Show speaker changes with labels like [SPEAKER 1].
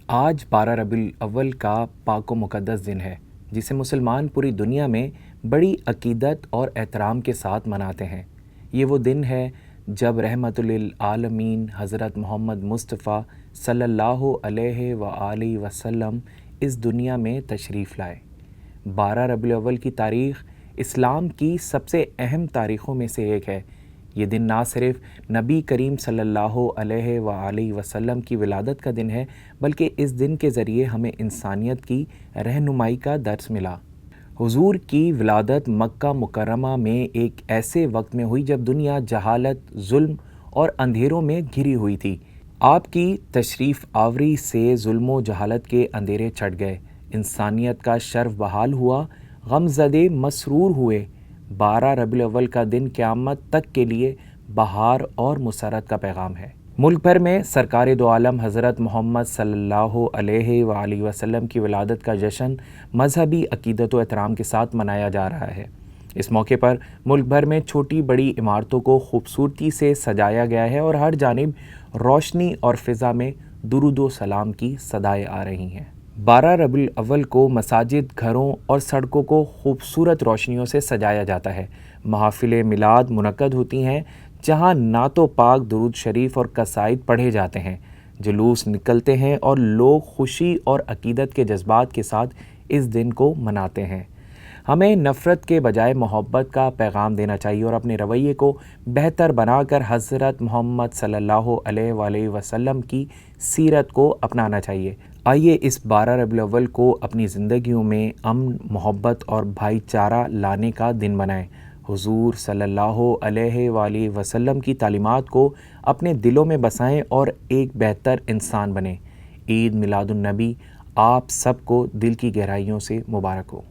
[SPEAKER 1] آج 12 ربیع الاول کا پاک و مقدس دن ہے جسے مسلمان پوری دنیا میں بڑی عقیدت اور احترام کے ساتھ مناتے ہیں۔ یہ وہ دن ہے جب رحمت للعالمین حضرت محمد مصطفیٰ صلی اللہ علیہ وآلہ وسلم اس دنیا میں تشریف لائے۔ 12 ربیع الاول کی تاریخ اسلام کی سب سے اہم تاریخوں میں سے ایک ہے۔ یہ دن نہ صرف نبی کریم صلی اللہ علیہ وآلہ وسلم کی ولادت کا دن ہے بلکہ اس دن کے ذریعے ہمیں انسانیت کی رہنمائی کا درس ملا۔ حضور کی ولادت مکہ مکرمہ میں ایک ایسے وقت میں ہوئی جب دنیا جہالت، ظلم اور اندھیروں میں گھری ہوئی تھی۔ آپ کی تشریف آوری سے ظلم و جہالت کے اندھیرے چھٹ گئے، انسانیت کا شرف بحال ہوا، غم زدے مسرور ہوئے۔ 12 ربیع الاول کا دن قیامت تک کے لیے بہار اور مسرت کا پیغام ہے۔ ملک بھر میں سرکار دو عالم حضرت محمد صلی اللہ علیہ وآلہ وسلم کی ولادت کا جشن مذہبی عقیدت و احترام کے ساتھ منایا جا رہا ہے۔ اس موقع پر ملک بھر میں چھوٹی بڑی عمارتوں کو خوبصورتی سے سجایا گیا ہے اور ہر جانب روشنی اور فضا میں درود و سلام کی صدائیں آ رہی ہیں۔ 12 ربیع الاول کو مساجد، گھروں اور سڑکوں کو خوبصورت روشنیوں سے سجایا جاتا ہے۔ محافل میلاد منعقد ہوتی ہیں جہاں نعت و پاک، درود شریف اور قصائد پڑھے جاتے ہیں۔ جلوس نکلتے ہیں اور لوگ خوشی اور عقیدت کے جذبات کے ساتھ اس دن کو مناتے ہیں۔ ہمیں نفرت کے بجائے محبت کا پیغام دینا چاہیے اور اپنے رویے کو بہتر بنا کر حضرت محمد صلی اللہ علیہ وآلہ وسلم کی سیرت کو اپنانا چاہیے۔ آئیے اس 12 ربیع الاول کو اپنی زندگیوں میں امن، محبت اور بھائی چارہ لانے کا دن بنائیں۔ حضور صلی اللہ علیہ وآلہ وسلم کی تعلیمات کو اپنے دلوں میں بسائیں اور ایک بہتر انسان بنیں۔ عید میلاد النبی آپ سب کو دل کی گہرائیوں سے مبارک ہو۔